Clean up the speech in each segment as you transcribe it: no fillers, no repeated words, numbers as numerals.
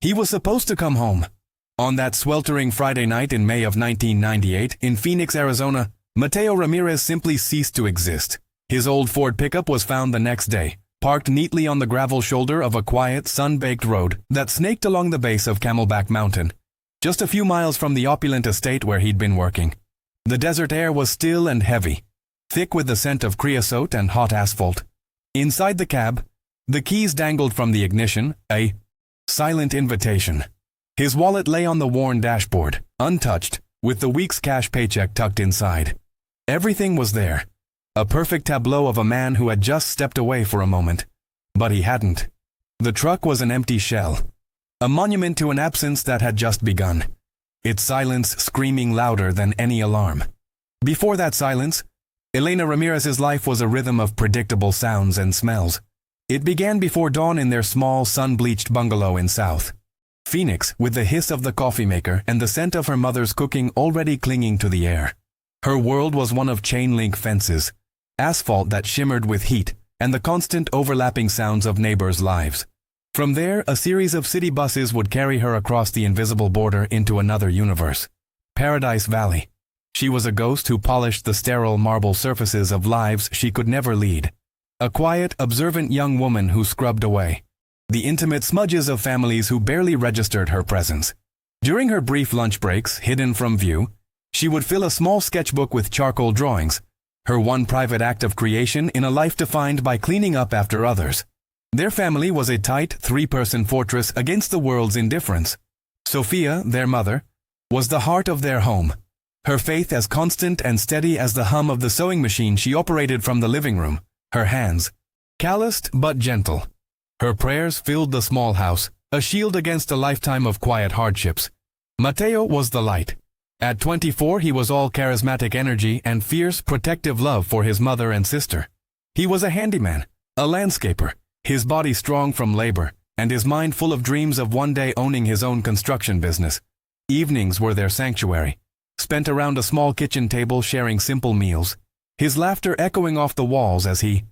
He was supposed to come home. On that sweltering Friday night in May of 1998 in Phoenix, Arizona, Mateo Ramirez simply ceased to exist. His old Ford pickup was found the next day, parked neatly on the gravel shoulder of a quiet, sun-baked road that snaked along the base of Camelback Mountain, just a few miles from the opulent estate where he'd been working. The desert air was still and heavy, thick with the scent of creosote and hot asphalt. Inside the cab, the keys dangled from the ignition, a silent invitation. His wallet lay on the worn dashboard, untouched, with the week's cash paycheck tucked inside. Everything was there, a perfect tableau of a man who had just stepped away for a moment. But he hadn't. The truck was an empty shell, a monument to an absence that had just begun, its silence screaming louder than any alarm. Before that silence, Elena Ramirez's life was a rhythm of predictable sounds and smells. It began before dawn in their small, sun-bleached bungalow in South Phoenix, with the hiss of the coffee maker and the scent of her mother's cooking already clinging to the air. Her world was one of chain-link fences, asphalt that shimmered with heat, and the constant overlapping sounds of neighbors' lives. From there, a series of city buses would carry her across the invisible border into another universe. Paradise Valley. She was a ghost who polished the sterile marble surfaces of lives she could never lead. A quiet, observant young woman who scrubbed away the intimate smudges of families who barely registered her presence. During her brief lunch breaks, hidden from view, she would fill a small sketchbook with charcoal drawings, her one private act of creation in a life defined by cleaning up after others. Their family was a tight, three-person fortress against the world's indifference. Sophia, their mother, was the heart of their home, her faith as constant and steady as the hum of the sewing machine she operated from the living room, her hands calloused but gentle. Her prayers filled the small house, a shield against a lifetime of quiet hardships. Mateo was the light. At 24, he was all charismatic energy and fierce, protective love for his mother and sister. He was a handyman, a landscaper, his body strong from labor, and his mind full of dreams of one day owning his own construction business. Evenings were their sanctuary, spent around a small kitchen table sharing simple meals, his laughter echoing off the walls as he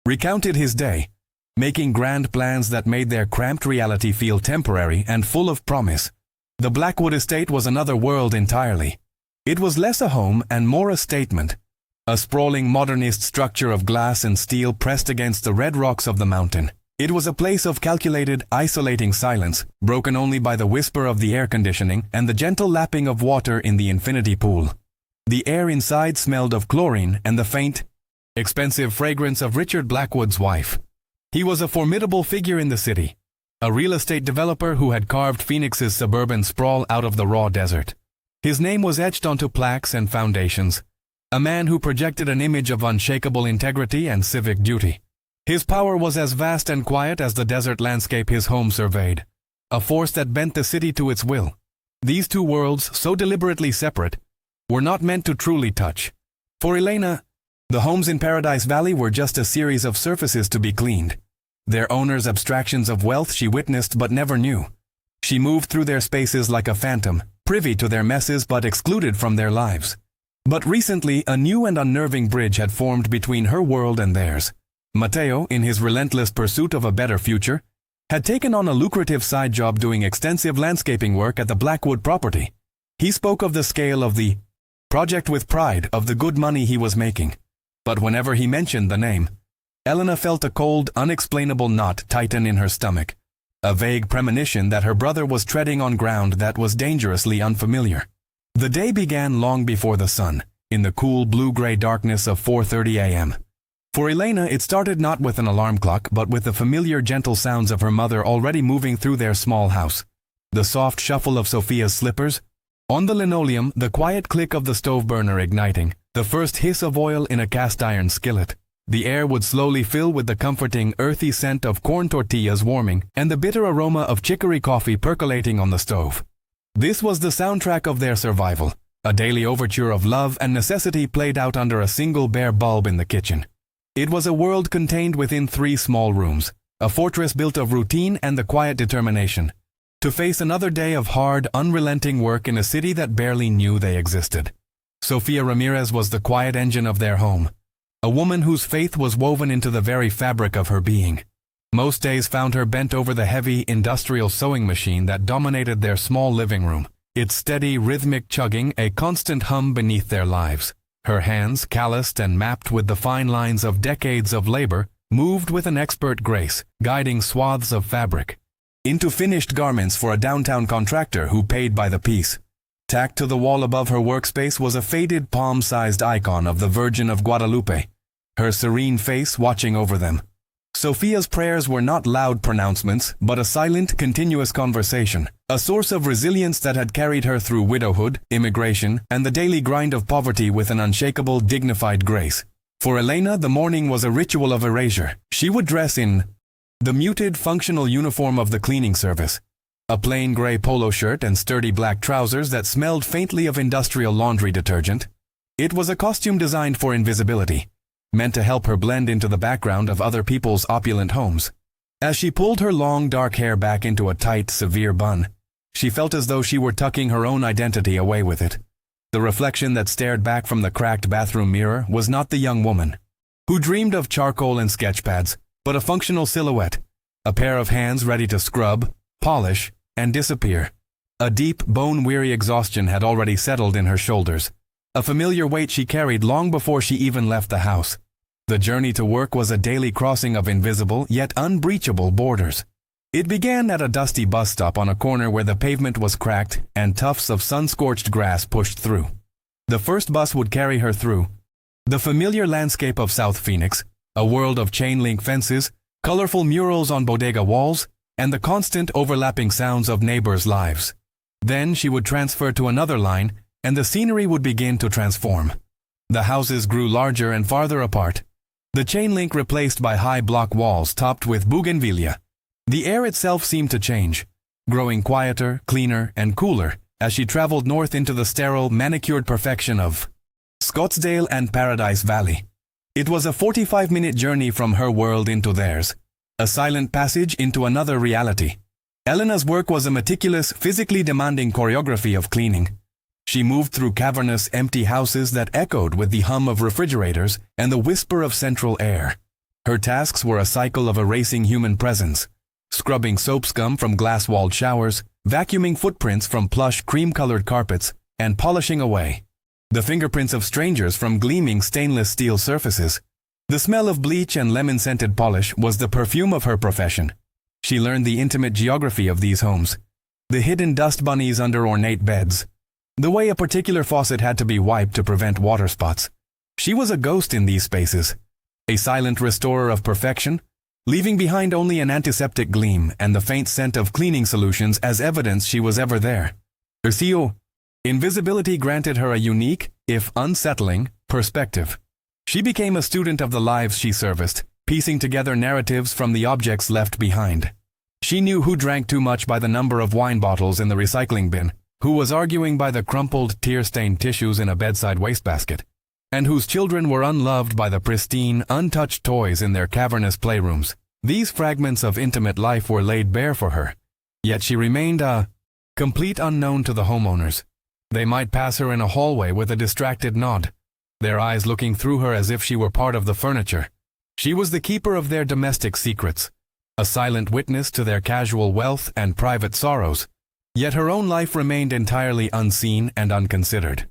recounted his day, making grand plans that made their cramped reality feel temporary and full of promise. The Blackwood estate was another world entirely. It was less a home and more a statement, a sprawling modernist structure of glass and steel pressed against the red rocks of the mountain. It was a place of calculated, isolating silence, broken only by the whisper of the air conditioning and the gentle lapping of water in the infinity pool. The air inside smelled of chlorine and the faint, expensive fragrance of Richard Blackwood's wife. He was a formidable figure in the city, a real estate developer who had carved Phoenix's suburban sprawl out of the raw desert. His name was etched onto plaques and foundations, a man who projected an image of unshakable integrity and civic duty. His power was as vast and quiet as the desert landscape his home surveyed, a force that bent the city to its will. These two worlds, so deliberately separate, were not meant to truly touch. For Elena, the homes in Paradise Valley were just a series of surfaces to be cleaned, their owners abstractions of wealth she witnessed but never knew. She moved through their spaces like a phantom, privy to their messes but excluded from their lives. But recently, a new and unnerving bridge had formed between her world and theirs. Mateo, in his relentless pursuit of a better future, had taken on a lucrative side job doing extensive landscaping work at the Blackwood property. He spoke of the scale of the project with pride, of the good money he was making. But whenever he mentioned the name, Elena felt a cold, unexplainable knot tighten in her stomach, a vague premonition that her brother was treading on ground that was dangerously unfamiliar. The day began long before the sun, in the cool blue-gray darkness of 4:30 a.m. For Elena, it started not with an alarm clock, but with the familiar gentle sounds of her mother already moving through their small house. The soft shuffle of Sophia's slippers on the linoleum, the quiet click of the stove burner igniting, the first hiss of oil in a cast-iron skillet. The air would slowly fill with the comforting, earthy scent of corn tortillas warming and the bitter aroma of chicory coffee percolating on the stove. This was the soundtrack of their survival, a daily overture of love and necessity played out under a single bare bulb in the kitchen. It was a world contained within 3 small rooms, a fortress built of routine and the quiet determination to face another day of hard, unrelenting work in a city that barely knew they existed. Sophia Ramirez was the quiet engine of their home, a woman whose faith was woven into the very fabric of her being. Most days found her bent over the heavy, industrial sewing machine that dominated their small living room, its steady, rhythmic chugging a constant hum beneath their lives. Her hands, calloused and mapped with the fine lines of decades of labor, moved with an expert grace, guiding swaths of fabric into finished garments for a downtown contractor who paid by the piece. Tacked to the wall above her workspace was a faded palm-sized icon of the Virgin of Guadalupe, her serene face watching over them. Sophia's prayers were not loud pronouncements, but a silent, continuous conversation, a source of resilience that had carried her through widowhood, immigration, and the daily grind of poverty with an unshakable, dignified grace. For Elena, the morning was a ritual of erasure. She would dress in the muted, functional uniform of the cleaning service, a plain gray polo shirt and sturdy black trousers that smelled faintly of industrial laundry detergent. It was a costume designed for invisibility, meant to help her blend into the background of other people's opulent homes. As she pulled her long dark hair back into a tight, severe bun, she felt as though she were tucking her own identity away with it. The reflection that stared back from the cracked bathroom mirror was not the young woman who dreamed of charcoal and sketch pads, but a functional silhouette, a pair of hands ready to scrub, polish, and disappear. A deep, bone-weary exhaustion had already settled in her shoulders, a familiar weight she carried long before she even left the house. The journey to work was a daily crossing of invisible yet unbreachable borders. It began at a dusty bus stop on a corner where the pavement was cracked and tufts of sun-scorched grass pushed through. The first bus would carry her through the familiar landscape of South Phoenix, a world of chain-link fences, colorful murals on bodega walls, and the constant overlapping sounds of neighbors' lives. Then she would transfer to another line, and the scenery would begin to transform. The houses grew larger and farther apart, the chain link replaced by high block walls topped with bougainvillea. The air itself seemed to change, growing quieter, cleaner, and cooler as she traveled north into the sterile, manicured perfection of Scottsdale and Paradise Valley. It was a 45-minute journey from her world into theirs, a silent passage into another reality. Elena's work was a meticulous, physically demanding choreography of cleaning. She moved through cavernous, empty houses that echoed with the hum of refrigerators and the whisper of central air. Her tasks were a cycle of erasing human presence, scrubbing soap scum from glass-walled showers, vacuuming footprints from plush, cream-colored carpets, and polishing away the fingerprints of strangers from gleaming stainless steel surfaces. The smell of bleach and lemon-scented polish was the perfume of her profession. She learned the intimate geography of these homes, the hidden dust bunnies under ornate beds, the way a particular faucet had to be wiped to prevent water spots. She was a ghost in these spaces, a silent restorer of perfection, leaving behind only an antiseptic gleam and the faint scent of cleaning solutions as evidence she was ever there. Ercio, invisibility granted her a unique, if unsettling, perspective. She became a student of the lives she serviced, piecing together narratives from the objects left behind. She knew who drank too much by the number of wine bottles in the recycling bin, who was arguing by the crumpled, tear-stained tissues in a bedside wastebasket, and whose children were unloved by the pristine, untouched toys in their cavernous playrooms. These fragments of intimate life were laid bare for her, yet she remained a complete unknown to the homeowners. They might pass her in a hallway with a distracted nod, their eyes looking through her as if she were part of the furniture. She was the keeper of their domestic secrets, a silent witness to their casual wealth and private sorrows, yet her own life remained entirely unseen and unconsidered.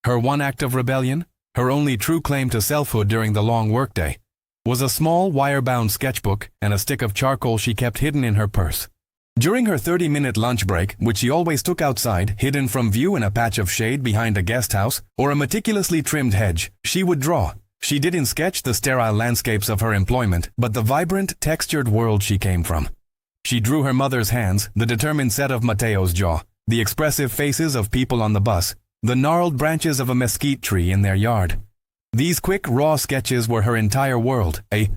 Her one act of rebellion, her only true claim to selfhood during the long workday, was a small wire-bound sketchbook and a stick of charcoal she kept hidden in her purse. During her 30-minute lunch break, which she always took outside, hidden from view in a patch of shade behind a guest house or a meticulously trimmed hedge, she would draw. She didn't sketch the sterile landscapes of her employment, but the vibrant, textured world she came from. She drew her mother's hands, the determined set of Mateo's jaw, the expressive faces of people on the bus, the gnarled branches of a mesquite tree in their yard. These quick, raw sketches were her entire world, a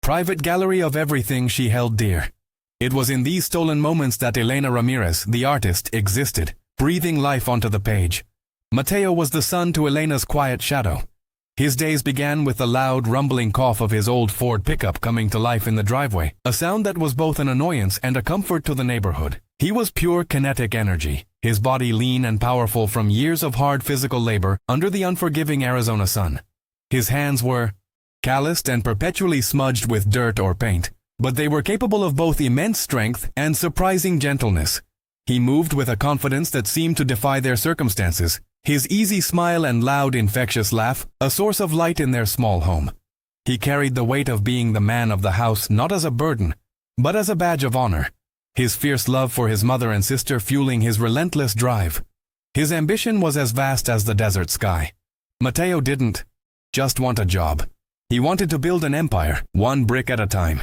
private gallery of everything she held dear. It was in these stolen moments that Elena Ramirez, the artist, existed, breathing life onto the page. Mateo was the son to Elena's quiet shadow. His days began with the loud, rumbling cough of his old Ford pickup coming to life in the driveway, a sound that was both an annoyance and a comfort to the neighborhood. He was pure kinetic energy, his body lean and powerful from years of hard physical labor under the unforgiving Arizona sun. His hands were calloused and perpetually smudged with dirt or paint, but they were capable of both immense strength and surprising gentleness. He moved with a confidence that seemed to defy their circumstances, his easy smile and loud, infectious laugh a source of light in their small home. He carried the weight of being the man of the house not as a burden, but as a badge of honor, his fierce love for his mother and sister fueling his relentless drive. His ambition was as vast as the desert sky. Mateo didn't just want a job. He wanted to build an empire, one brick at a time.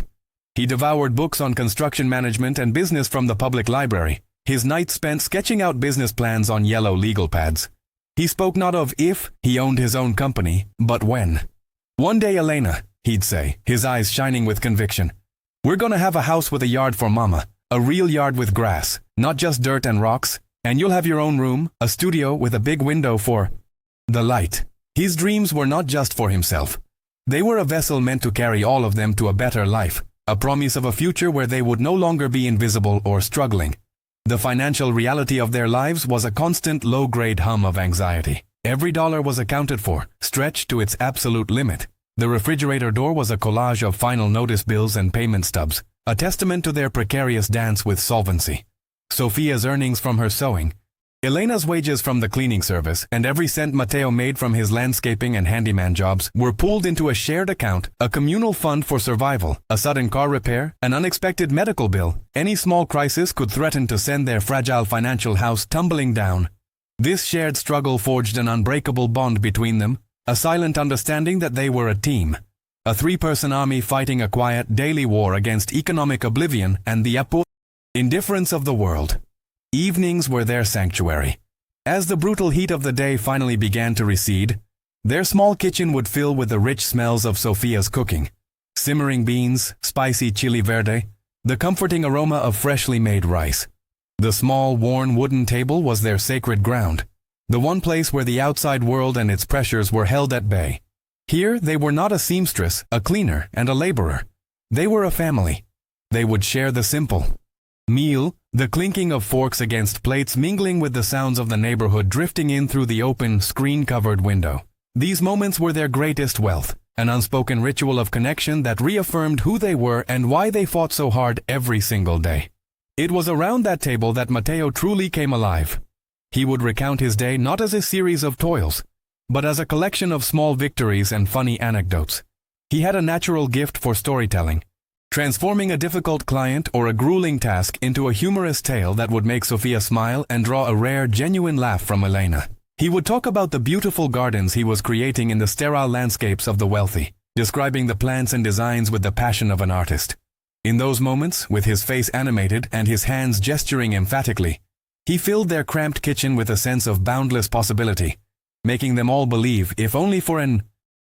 He devoured books on construction management and business from the public library, his nights spent sketching out business plans on yellow legal pads. He spoke not of if he owned his own company, but when. "One day, Elena," he'd say, his eyes shining with conviction, "we're gonna have a house with a yard for Mama, a real yard with grass, not just dirt and rocks, and you'll have your own room, a studio with a big window for the light." His dreams were not just for himself. They were a vessel meant to carry all of them to a better life, a promise of a future where they would no longer be invisible or struggling. The financial reality of their lives was a constant low-grade hum of anxiety. Every dollar was accounted for, stretched to its absolute limit. The refrigerator door was a collage of final notice bills and payment stubs, a testament to their precarious dance with solvency. Sophia's earnings from her sewing, Elena's wages from the cleaning service, and every cent Mateo made from his landscaping and handyman jobs were pooled into a shared account, a communal fund for survival. A sudden car repair, an unexpected medical bill, any small crisis could threaten to send their fragile financial house tumbling down. This shared struggle forged an unbreakable bond between them, a silent understanding that they were a team, a three-person army fighting a quiet daily war against economic oblivion and the indifference of the world. Evenings were their sanctuary. As the brutal heat of the day finally began to recede, their small kitchen would fill with the rich smells of Sophia's cooking. Simmering beans, spicy chili verde, the comforting aroma of freshly made rice. The small, worn wooden table was their sacred ground, the one place where the outside world and its pressures were held at bay. Here they were not a seamstress, a cleaner, and a laborer. They were a family. They would share the simple meal, the clinking of forks against plates mingling with the sounds of the neighborhood drifting in through the open, screen-covered window. These moments were their greatest wealth, an unspoken ritual of connection that reaffirmed who they were and why they fought so hard every single day. It was around that table that Mateo truly came alive. He would recount his day not as a series of toils, but as a collection of small victories and funny anecdotes. He had a natural gift for storytelling, transforming a difficult client or a grueling task into a humorous tale that would make Sophia smile and draw a rare, genuine laugh from Elena. He would talk about the beautiful gardens he was creating in the sterile landscapes of the wealthy, describing the plants and designs with the passion of an artist. In those moments, with his face animated and his hands gesturing emphatically, he filled their cramped kitchen with a sense of boundless possibility, making them all believe, if only for an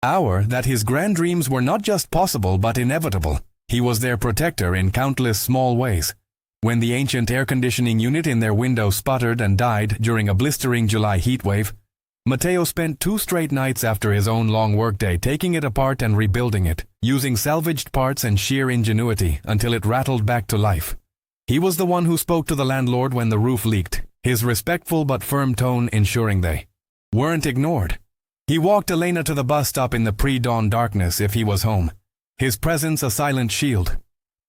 hour, that his grand dreams were not just possible but inevitable. He was their protector in countless small ways. When the ancient air conditioning unit in their window sputtered and died during a blistering July heatwave, Mateo spent 2 straight nights after his own long workday taking it apart and rebuilding it, using salvaged parts and sheer ingenuity until it rattled back to life. He was the one who spoke to the landlord when the roof leaked, his respectful but firm tone ensuring they weren't ignored. He walked Elena to the bus stop in the pre-dawn darkness if he was home, his presence a silent shield.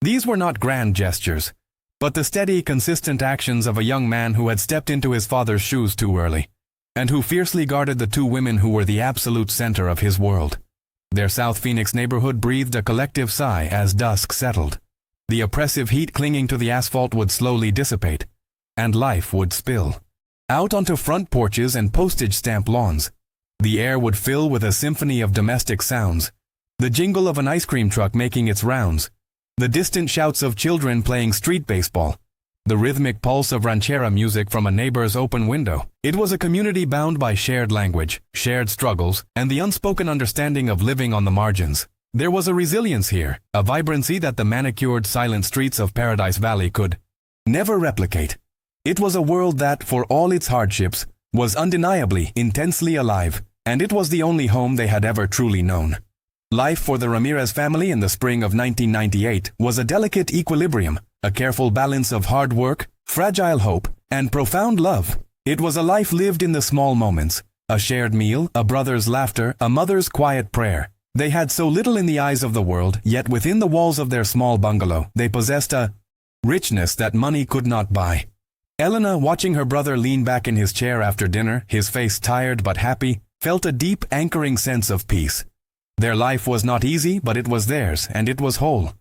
These were not grand gestures, but the steady, consistent actions of a young man who had stepped into his father's shoes too early, and who fiercely guarded the 2 women who were the absolute center of his world. Their South Phoenix neighborhood breathed a collective sigh as dusk settled. The oppressive heat clinging to the asphalt would slowly dissipate, and life would spill out onto front porches and postage stamp lawns. The air would fill with a symphony of domestic sounds, the jingle of an ice cream truck making its rounds, the distant shouts of children playing street baseball, the rhythmic pulse of ranchera music from a neighbor's open window. It was a community bound by shared language, shared struggles, and the unspoken understanding of living on the margins. There was a resilience here, a vibrancy that the manicured, silent streets of Paradise Valley could never replicate. It was a world that, for all its hardships, was undeniably, intensely alive, and it was the only home they had ever truly known. Life for the Ramirez family in the spring of 1998 was a delicate equilibrium, a careful balance of hard work, fragile hope, and profound love. It was a life lived in the small moments, a shared meal, a brother's laughter, a mother's quiet prayer, They had so little in the eyes of the world, yet within the walls of their small bungalow, they possessed a richness that money could not buy. Elena, watching her brother lean back in his chair after dinner, his face tired but happy, felt a deep, anchoring sense of peace. Their life was not easy, but it was theirs, and it was whole.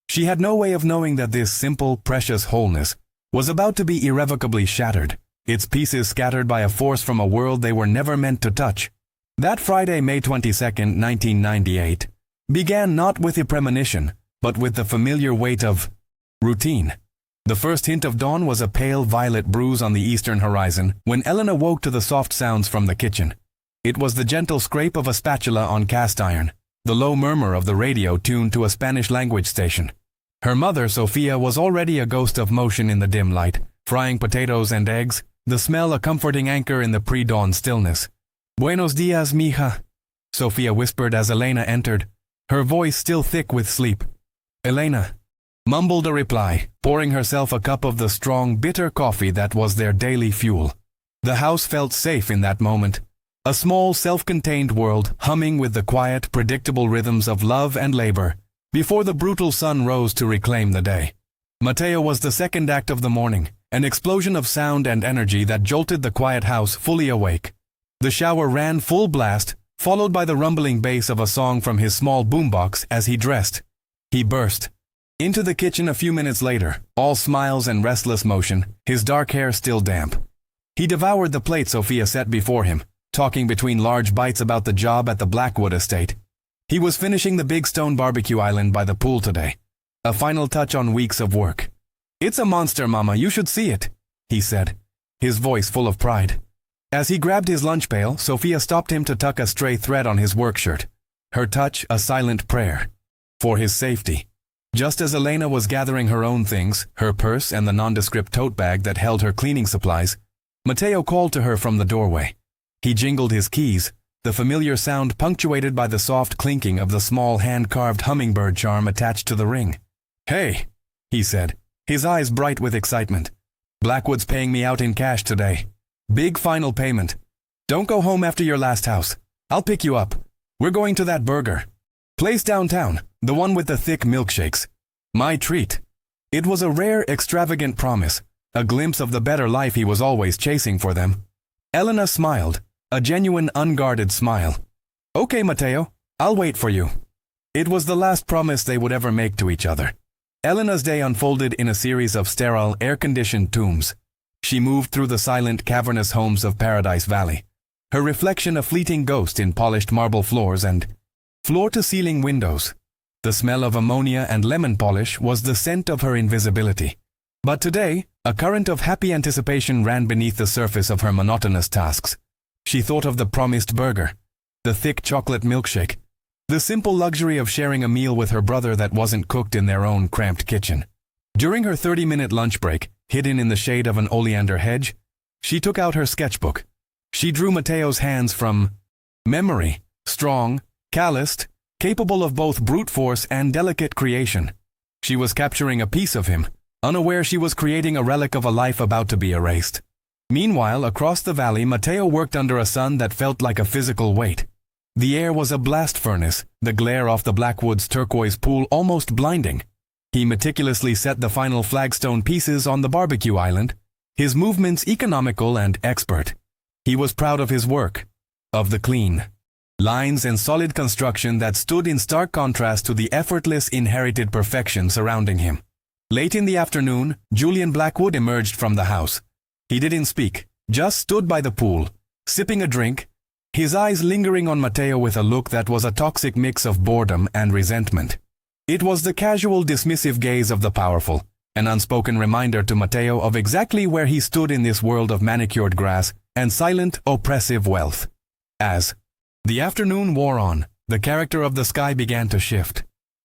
She had no way of knowing that this simple, precious wholeness was about to be irrevocably shattered, its pieces scattered by a force from a world they were never meant to touch. That Friday, May 22nd, 1998, began not with a premonition, but with the familiar weight of routine. The first hint of dawn was a pale violet bruise on the eastern horizon when Elena woke to the soft sounds from the kitchen. It was the gentle scrape of a spatula on cast iron, the low murmur of the radio tuned to a Spanish-language station. Her mother, Sofia, was already a ghost of motion in the dim light, frying potatoes and eggs, the smell a comforting anchor in the pre-dawn stillness. "Buenos dias, mija," Sofia whispered as Elena entered, her voice still thick with sleep. Elena mumbled a reply, pouring herself a cup of the strong, bitter coffee that was their daily fuel. The house felt safe in that moment, a small, self-contained world humming with the quiet, predictable rhythms of love and labor, before the brutal sun rose to reclaim the day. Mateo was the second act of the morning, an explosion of sound and energy that jolted the quiet house fully awake. The shower ran full blast, followed by the rumbling bass of a song from his small boombox as he dressed. He burst into the kitchen a few minutes later, all smiles and restless motion, his dark hair still damp. He devoured the plate Sofia set before him, talking between large bites about the job at the Blackwood estate. He was finishing the big stone barbecue island by the pool today, a final touch on weeks of work. "It's a monster, Mama, you should see it," he said, his voice full of pride. As he grabbed his lunch pail, Sofia stopped him to tuck a stray thread on his work shirt, her touch a silent prayer for his safety. Just as Elena was gathering her own things, her purse and the nondescript tote bag that held her cleaning supplies, Mateo called to her from the doorway. He jingled his keys, the familiar sound punctuated by the soft clinking of the small hand-carved hummingbird charm attached to the ring. "Hey," he said, his eyes bright with excitement. "Blackwood's paying me out in cash today. Big final payment. Don't go home after your last house. I'll pick you up. We're going to that burger place downtown, the one with the thick milkshakes. My treat." It was a rare, extravagant promise, a glimpse of the better life he was always chasing for them. Elena smiled, a genuine, unguarded smile. "Okay, Mateo, I'll wait for you." It was the last promise they would ever make to each other. Elena's day unfolded in a series of sterile, air-conditioned tombs. She moved through the silent, cavernous homes of Paradise Valley, her reflection a fleeting ghost in polished marble floors and floor-to-ceiling windows. The smell of ammonia and lemon polish was the scent of her invisibility. But today, a current of happy anticipation ran beneath the surface of her monotonous tasks. She thought of the promised burger, the thick chocolate milkshake, the simple luxury of sharing a meal with her brother that wasn't cooked in their own cramped kitchen. During her 30-minute lunch break, hidden in the shade of an oleander hedge, she took out her sketchbook. She drew Mateo's hands from memory, strong, calloused, capable of both brute force and delicate creation. She was capturing a piece of him, unaware she was creating a relic of a life about to be erased. Meanwhile, across the valley, Mateo worked under a sun that felt like a physical weight. The air was a blast furnace, the glare off the Blackwood's turquoise pool almost blinding. He meticulously set the final flagstone pieces on the barbecue island, his movements economical and expert. He was proud of his work, of the clean lines and solid construction that stood in stark contrast to the effortless inherited perfection surrounding him. Late in the afternoon, Julian Blackwood emerged from the house. He didn't speak, just stood by the pool, sipping a drink, his eyes lingering on Mateo with a look that was a toxic mix of boredom and resentment. It was the casual, dismissive gaze of the powerful, an unspoken reminder to Mateo of exactly where he stood in this world of manicured grass and silent, oppressive wealth. As the afternoon wore on, the character of the sky began to shift.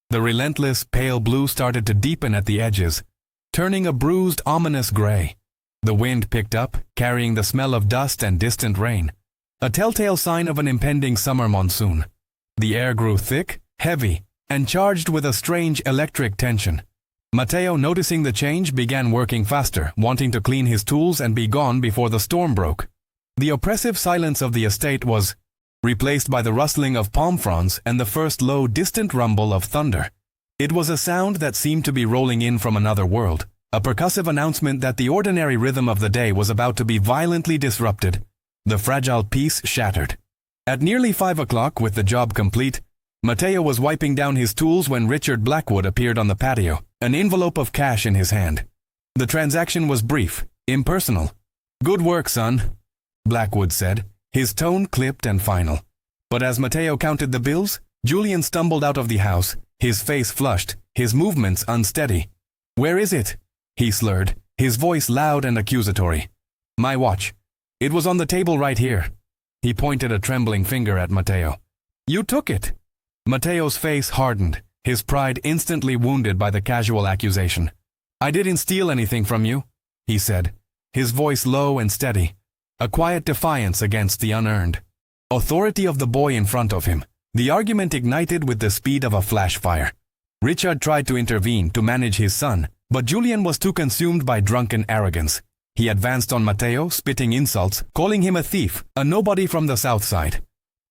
The relentless, pale blue started to deepen at the edges, turning a bruised, ominous gray. The wind picked up, carrying the smell of dust and distant rain, a telltale sign of an impending summer monsoon. The air grew thick, heavy, and charged with a strange electric tension. Mateo, noticing the change, began working faster, wanting to clean his tools and be gone before the storm broke. The oppressive silence of the estate was replaced by the rustling of palm fronds and the first low, distant rumble of thunder. It was a sound that seemed to be rolling in from another world, a percussive announcement that the ordinary rhythm of the day was about to be violently disrupted, the fragile peace shattered. At nearly 5 o'clock, with the job complete, Mateo was wiping down his tools when Richard Blackwood appeared on the patio, an envelope of cash in his hand. The transaction was brief, impersonal. "Good work, son," Blackwood said, his tone clipped and final. But as Mateo counted the bills, Julian stumbled out of the house, his face flushed, his movements unsteady. "Where is it?" he slurred, his voice loud and accusatory. "My watch. It was on the table right here." He pointed a trembling finger at Mateo. "You took it." Mateo's face hardened, his pride instantly wounded by the casual accusation. "I didn't steal anything from you," he said, his voice low and steady, a quiet defiance against the unearned authority of the boy in front of him. The argument ignited with the speed of a flash fire. Richard tried to intervene to manage his son, but Julian was too consumed by drunken arrogance. He advanced on Mateo, spitting insults, calling him a thief, a nobody from the south side.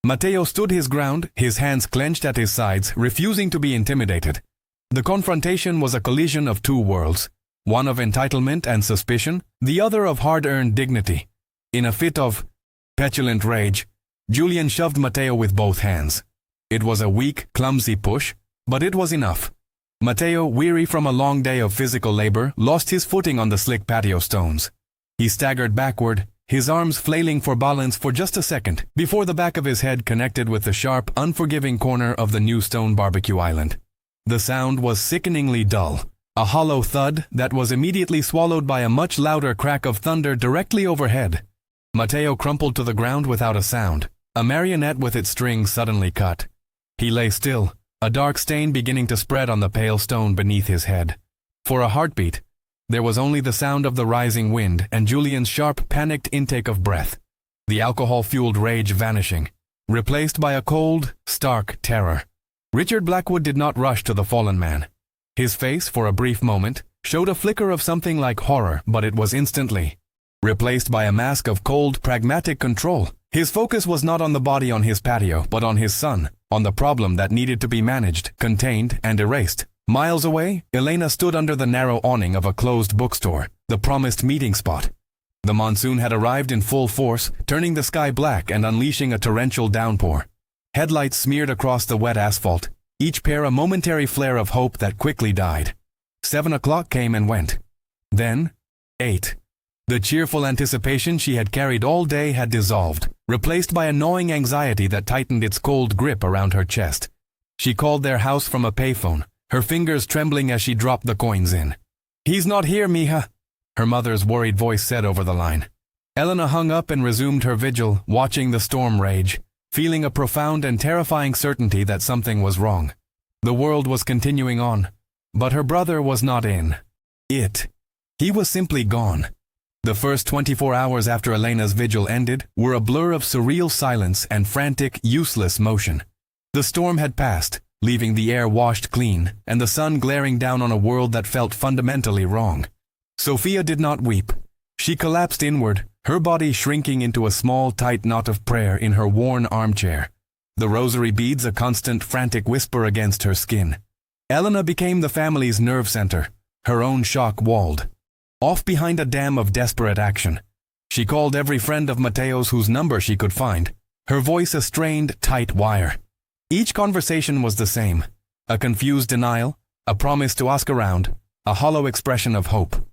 Mateo stood his ground, his hands clenched at his sides, refusing to be intimidated. The confrontation was a collision of two worlds, one of entitlement and suspicion, the other of hard-earned dignity. In a fit of petulant rage, Julian shoved Mateo with both hands. It was a weak, clumsy push, but it was enough. Mateo, weary from a long day of physical labor, lost his footing on the slick patio stones. He staggered backward, his arms flailing for balance for just a second, before the back of his head connected with the sharp, unforgiving corner of the new stone barbecue island. The sound was sickeningly dull, a hollow thud that was immediately swallowed by a much louder crack of thunder directly overhead. Mateo crumpled to the ground without a sound, a marionette with its strings suddenly cut. He lay still, a dark stain beginning to spread on the pale stone beneath his head. For a heartbeat, there was only the sound of the rising wind and Julian's sharp, panicked intake of breath, the alcohol-fueled rage vanishing, replaced by a cold, stark terror. Richard Blackwood did not rush to the fallen man. His face, for a brief moment, showed a flicker of something like horror, but it was instantly replaced by a mask of cold, pragmatic control. His focus was not on the body on his patio, but on his son, on the problem that needed to be managed, contained, and erased. Miles away, Elena stood under the narrow awning of a closed bookstore, the promised meeting spot. The monsoon had arrived in full force, turning the sky black and unleashing a torrential downpour. Headlights smeared across the wet asphalt, each pair a momentary flare of hope that quickly died. 7 o'clock came and went. Then, 8. The cheerful anticipation she had carried all day had dissolved, replaced by a gnawing anxiety that tightened its cold grip around her chest. She called their house from a payphone, her fingers trembling as she dropped the coins in. "He's not here, mija," her mother's worried voice said over the line. Elena hung up and resumed her vigil, watching the storm rage, feeling a profound and terrifying certainty that something was wrong. The world was continuing on, but her brother was not in it. He was simply gone. The first 24 hours after Elena's vigil ended were a blur of surreal silence and frantic, useless motion. The storm had passed, leaving the air washed clean and the sun glaring down on a world that felt fundamentally wrong. Sophia did not weep. She collapsed inward, her body shrinking into a small, tight knot of prayer in her worn armchair, the rosary beads a constant, frantic whisper against her skin. Elena became the family's nerve center, her own shock walled. Off behind a dam of desperate action, she called every friend of Mateo's whose number she could find, her voice a strained, tight wire. Each conversation was the same, a confused denial, a promise to ask around, a hollow expression of hope.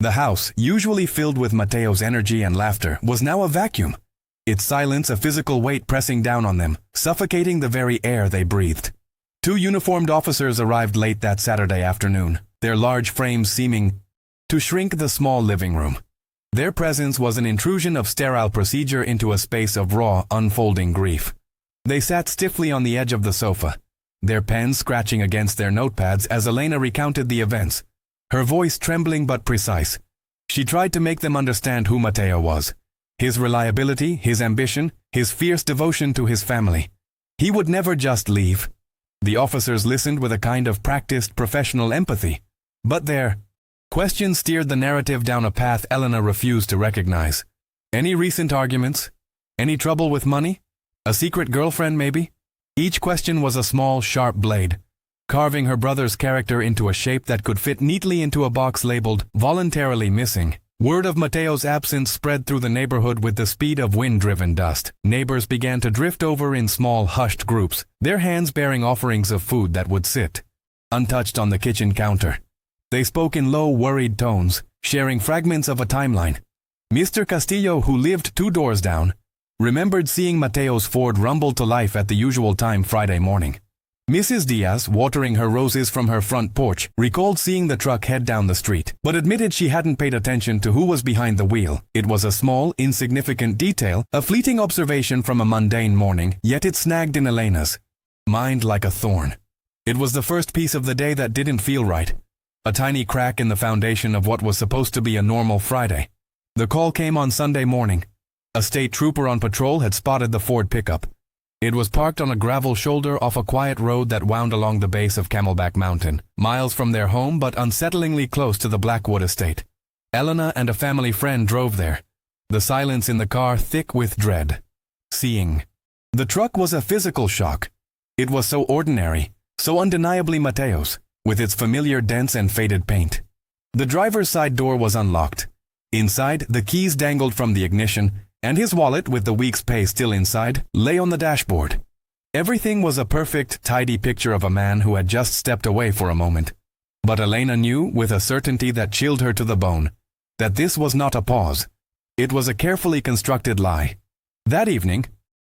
The house, usually filled with Mateo's energy and laughter, was now a vacuum, its silence a physical weight pressing down on them, suffocating the very air they breathed. 2 uniformed officers arrived late that Saturday afternoon, their large frames seeming to shrink the small living room. Their presence was an intrusion of sterile procedure into a space of raw, unfolding grief. They sat stiffly on the edge of the sofa, their pens scratching against their notepads as Elena recounted the events, her voice trembling but precise. She tried to make them understand who Mateo was, his reliability, his ambition, his fierce devotion to his family. He would never just leave. The officers listened with a kind of practiced professional empathy, but their questions steered the narrative down a path Elena refused to recognize. "Any recent arguments? Any trouble with money?" A secret girlfriend, maybe? Each question was a small, sharp blade, carving her brother's character into a shape that could fit neatly into a box labeled voluntarily missing. Word of Mateo's absence spread through the neighborhood with the speed of wind-driven dust. Neighbors began to drift over in small, hushed groups, their hands bearing offerings of food that would sit untouched on the kitchen counter. They spoke in low, worried tones, sharing fragments of a timeline. Mr. Castillo, who lived 2 doors down, remembered seeing Mateo's Ford rumble to life at the usual time Friday morning. Mrs. Diaz, watering her roses from her front porch, recalled seeing the truck head down the street, but admitted she hadn't paid attention to who was behind the wheel. It was a small, insignificant detail, a fleeting observation from a mundane morning, yet it snagged in Elena's mind like a thorn. It was the first piece of the day that didn't feel right, a tiny crack in the foundation of what was supposed to be a normal Friday. The call came on Sunday morning. A state trooper on patrol had spotted the Ford pickup. It was parked on a gravel shoulder off a quiet road that wound along the base of Camelback Mountain, miles from their home but unsettlingly close to the Blackwood estate. Elena and a family friend drove there, the silence in the car thick with dread. Seeing the truck was a physical shock. It was so ordinary, so undeniably Mateo's, with its familiar dents and faded paint. The driver's side door was unlocked. Inside, the keys dangled from the ignition, and his wallet, with the week's pay still inside, lay on the dashboard. Everything was a perfect, tidy picture of a man who had just stepped away for a moment. But Elena knew, with a certainty that chilled her to the bone, that this was not a pause. It was a carefully constructed lie. That evening,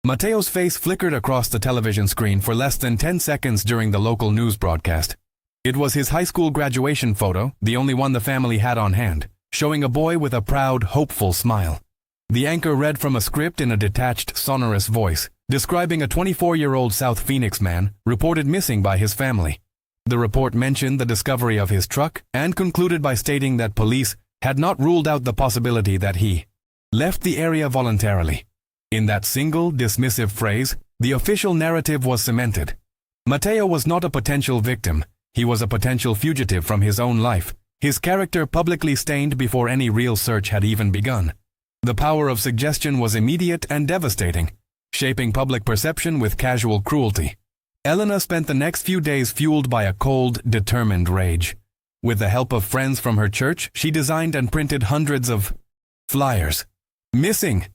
Mateo's face flickered across the television screen for less than 10 seconds during the local news broadcast. It was his high school graduation photo, the only one the family had on hand, showing a boy with a proud, hopeful smile. The anchor read from a script in a detached, sonorous voice, describing a 24-year-old South Phoenix man reported missing by his family. The report mentioned the discovery of his truck and concluded by stating that police had not ruled out the possibility that he left the area voluntarily. In that single, dismissive phrase, the official narrative was cemented. Mateo was not a potential victim. He was a potential fugitive from his own life, his character publicly stained before any real search had even begun. The power of suggestion was immediate and devastating, shaping public perception with casual cruelty. Elena spent the next few days fueled by a cold, determined rage. With the help of friends from her church, she designed and printed hundreds of flyers. Missing!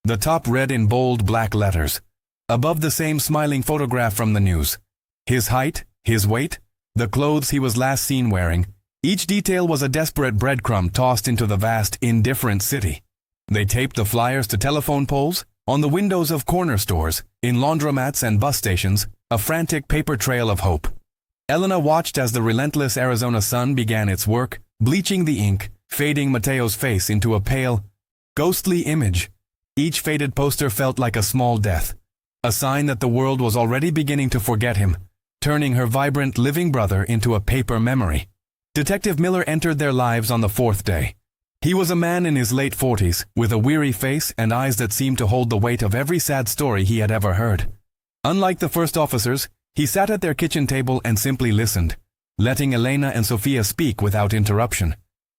The top read in bold black letters. Above the same smiling photograph from the news. His height, his weight, the clothes he was last seen wearing. Each detail was a desperate breadcrumb tossed into the vast, indifferent city. They taped the flyers to telephone poles, on the windows of corner stores, in laundromats and bus stations, a frantic paper trail of hope. Elena watched as the relentless Arizona sun began its work, bleaching the ink, fading Mateo's face into a pale, ghostly image. Each faded poster felt like a small death, a sign that the world was already beginning to forget him, turning her vibrant, living brother into a paper memory. Detective Miller entered their lives on the 4th day. He was a man in his late 40s, with a weary face and eyes that seemed to hold the weight of every sad story he had ever heard. Unlike the first officers, he sat at their kitchen table and simply listened, letting Elena and Sofia speak without interruption.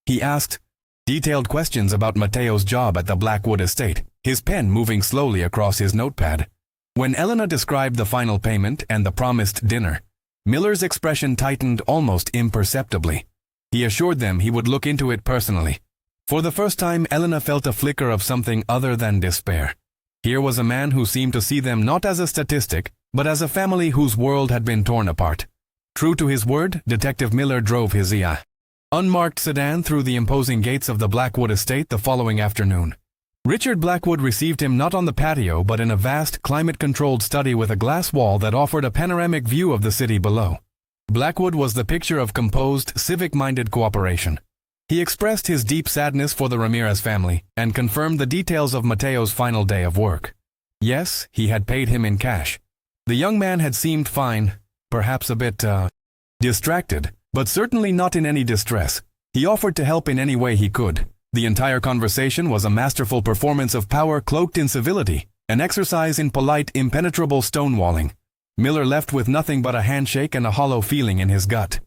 He asked detailed questions about Mateo's job at the Blackwood estate, his pen moving slowly across his notepad. When Elena described the final payment and the promised dinner, Miller's expression tightened almost imperceptibly. He assured them he would look into it personally. For the first time, Elena felt a flicker of something other than despair. Here was a man who seemed to see them not as a statistic, but as a family whose world had been torn apart. True to his word, Detective Miller drove his unmarked sedan through the imposing gates of the Blackwood estate the following afternoon. Richard Blackwood received him not on the patio but in a vast, climate-controlled study with a glass wall that offered a panoramic view of the city below. Blackwood was the picture of composed, civic-minded cooperation. He expressed his deep sadness for the Ramirez family and confirmed the details of Mateo's final day of work. Yes, he had paid him in cash. The young man had seemed fine, perhaps a bit, distracted, but certainly not in any distress. He offered to help in any way he could. The entire conversation was a masterful performance of power cloaked in civility, an exercise in polite, impenetrable stonewalling. Miller left with nothing but a handshake and a hollow feeling in his gut.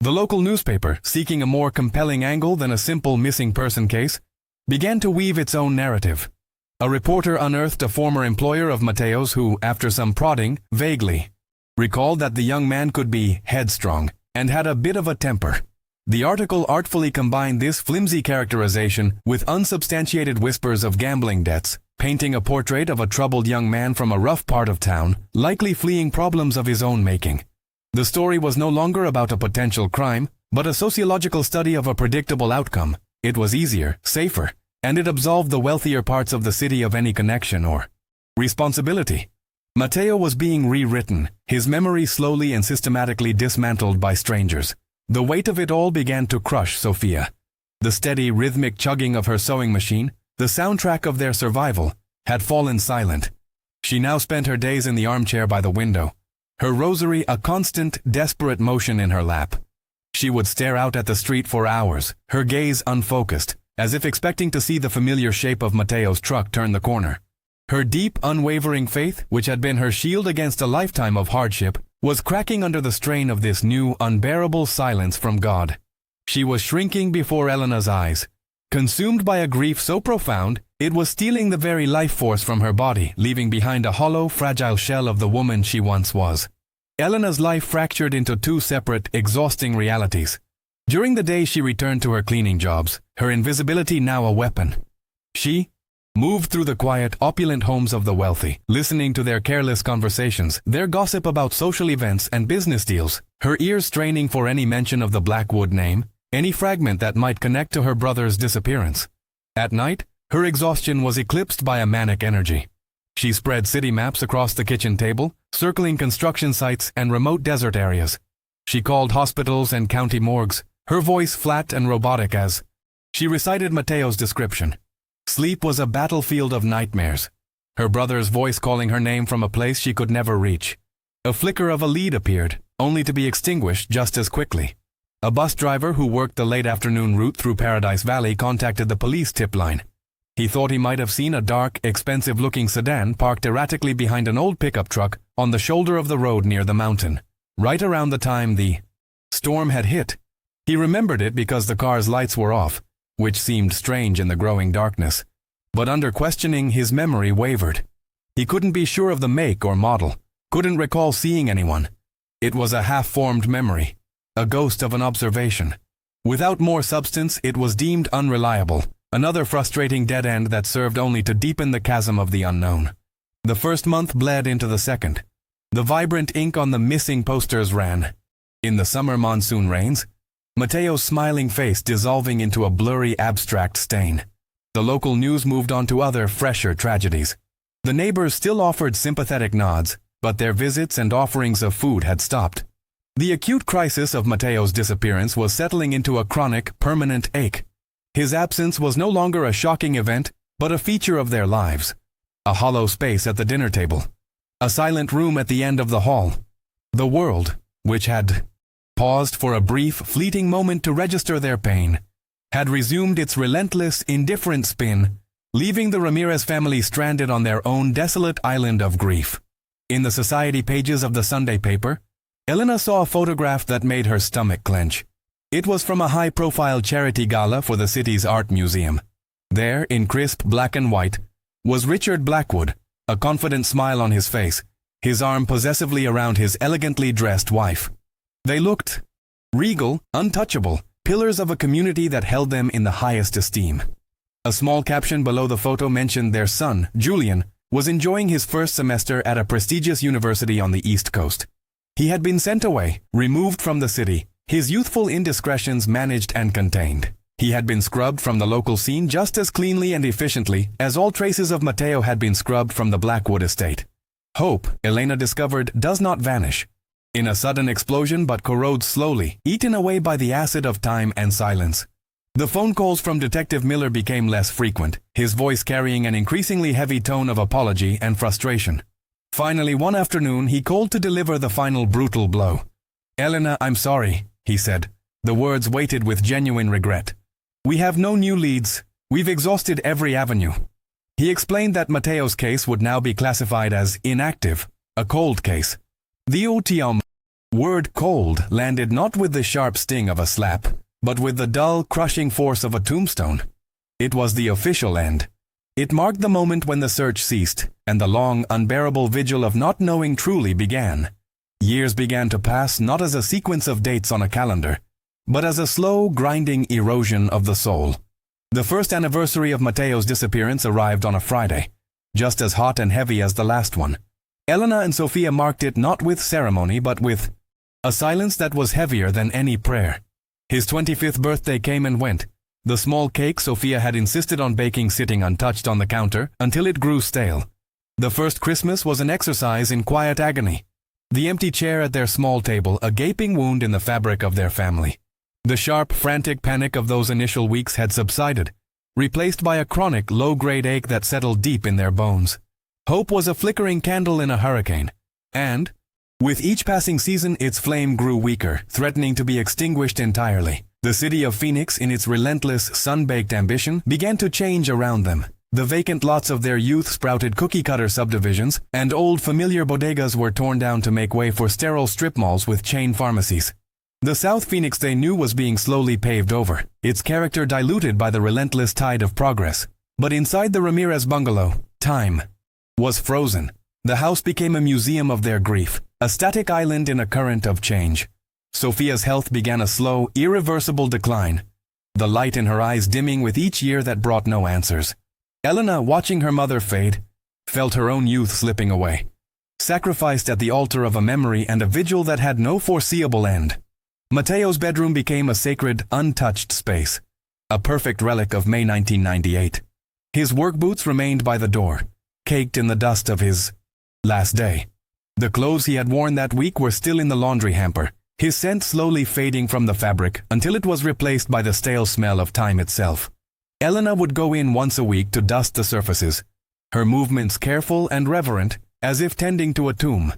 The local newspaper, seeking a more compelling angle than a simple missing person case, began to weave its own narrative. A reporter unearthed a former employer of Mateo's who, after some prodding, vaguely recalled that the young man could be headstrong and had a bit of a temper. The article artfully combined this flimsy characterization with unsubstantiated whispers of gambling debts, painting a portrait of a troubled young man from a rough part of town, likely fleeing problems of his own making. The story was no longer about a potential crime, but a sociological study of a predictable outcome. It was easier, safer, and it absolved the wealthier parts of the city of any connection or responsibility. Mateo was being rewritten, his memory slowly and systematically dismantled by strangers. The weight of it all began to crush Sophia. The steady, rhythmic chugging of her sewing machine, the soundtrack of their survival, had fallen silent. She now spent her days in the armchair by the window, her rosary a constant, desperate motion in her lap. She would stare out at the street for hours, her gaze unfocused, as if expecting to see the familiar shape of Mateo's truck turn the corner. Her deep, unwavering faith, which had been her shield against a lifetime of hardship, was cracking under the strain of this new, unbearable silence from God. She was shrinking before Elena's eyes, consumed by a grief so profound, it was stealing the very life force from her body, leaving behind a hollow, fragile shell of the woman she once was. Elena's life fractured into two separate, exhausting realities. During the day she returned to her cleaning jobs, her invisibility now a weapon. She moved through the quiet, opulent homes of the wealthy, listening to their careless conversations, their gossip about social events and business deals, her ears straining for any mention of the Blackwood name, any fragment that might connect to her brother's disappearance. At night, her exhaustion was eclipsed by a manic energy. She spread city maps across the kitchen table, circling construction sites and remote desert areas. She called hospitals and county morgues, her voice flat and robotic as she recited Mateo's description. Sleep was a battlefield of nightmares. Her brother's voice calling her name from a place she could never reach. A flicker of a lead appeared, only to be extinguished just as quickly. A bus driver who worked the late afternoon route through Paradise Valley contacted the police tip line. He thought he might have seen a dark, expensive-looking sedan parked erratically behind an old pickup truck on the shoulder of the road near the mountain, right around the time the storm had hit. He remembered it because the car's lights were off, which seemed strange in the growing darkness. But under questioning, his memory wavered. He couldn't be sure of the make or model, couldn't recall seeing anyone. It was a half-formed memory, a ghost of an observation. Without more substance, it was deemed unreliable, another frustrating dead end that served only to deepen the chasm of the unknown. The first month bled into the second. The vibrant ink on the missing posters ran. In the summer monsoon rains, Mateo's smiling face dissolving into a blurry abstract stain. The local news moved on to other, fresher tragedies. The neighbors still offered sympathetic nods, but their visits and offerings of food had stopped. The acute crisis of Mateo's disappearance was settling into a chronic, permanent ache. His absence was no longer a shocking event, but a feature of their lives. A hollow space at the dinner table. A silent room at the end of the hall. The world, which had paused for a brief, fleeting moment to register their pain, had resumed its relentless, indifferent spin, leaving the Ramirez family stranded on their own desolate island of grief. In the society pages of the Sunday paper, Elena saw a photograph that made her stomach clench. It was from a high-profile charity gala for the city's art museum. There, in crisp black and white, was Richard Blackwood, a confident smile on his face, his arm possessively around his elegantly dressed wife. They looked regal, untouchable, pillars of a community that held them in the highest esteem. A small caption below the photo mentioned their son, Julian, was enjoying his first semester at a prestigious university on the East Coast. He had been sent away, removed from the city, his youthful indiscretions managed and contained. He had been scrubbed from the local scene just as cleanly and efficiently as all traces of Mateo had been scrubbed from the Blackwood estate. Hope, Elena discovered, does not vanish in a sudden explosion but corrodes slowly, eaten away by the acid of time and silence. The phone calls from Detective Miller became less frequent, his voice carrying an increasingly heavy tone of apology and frustration. Finally, one afternoon, he called to deliver the final brutal blow. "Elena, I'm sorry," he said. The words weighted with genuine regret. "We have no new leads. We've exhausted every avenue." He explained that Mateo's case would now be classified as inactive, a cold case. The OTM word cold landed not with the sharp sting of a slap, but with the dull, crushing force of a tombstone. It was the official end. It marked the moment when the search ceased, and the long, unbearable vigil of not knowing truly began. Years began to pass not as a sequence of dates on a calendar, but as a slow, grinding erosion of the soul. The first anniversary of Mateo's disappearance arrived on a Friday, just as hot and heavy as the last one. Elena and Sofia marked it not with ceremony but with a silence that was heavier than any prayer. His 25th birthday came and went. The small cake Sofia had insisted on baking sitting untouched on the counter until it grew stale. The first Christmas was an exercise in quiet agony. The empty chair at their small table, a gaping wound in the fabric of their family. The sharp, frantic panic of those initial weeks had subsided, replaced by a chronic, low-grade ache that settled deep in their bones. Hope was a flickering candle in a hurricane, and, with each passing season, its flame grew weaker, threatening to be extinguished entirely. The city of Phoenix, in its relentless, sun-baked ambition, began to change around them. The vacant lots of their youth sprouted cookie-cutter subdivisions, and old familiar bodegas were torn down to make way for sterile strip malls with chain pharmacies. The South Phoenix they knew was being slowly paved over, its character diluted by the relentless tide of progress. But inside the Ramirez bungalow, time was frozen. The house became a museum of their grief, a static island in a current of change. Sofia's health began a slow, irreversible decline, the light in her eyes dimming with each year that brought no answers. Elena, watching her mother fade, felt her own youth slipping away, sacrificed at the altar of a memory and a vigil that had no foreseeable end. Mateo's bedroom became a sacred, untouched space, a perfect relic of May 1998. His work boots remained by the door, caked in the dust of his last day. The clothes he had worn that week were still in the laundry hamper, his scent slowly fading from the fabric until it was replaced by the stale smell of time itself. Elena would go in once a week to dust the surfaces, her movements careful and reverent, as if tending to a tomb.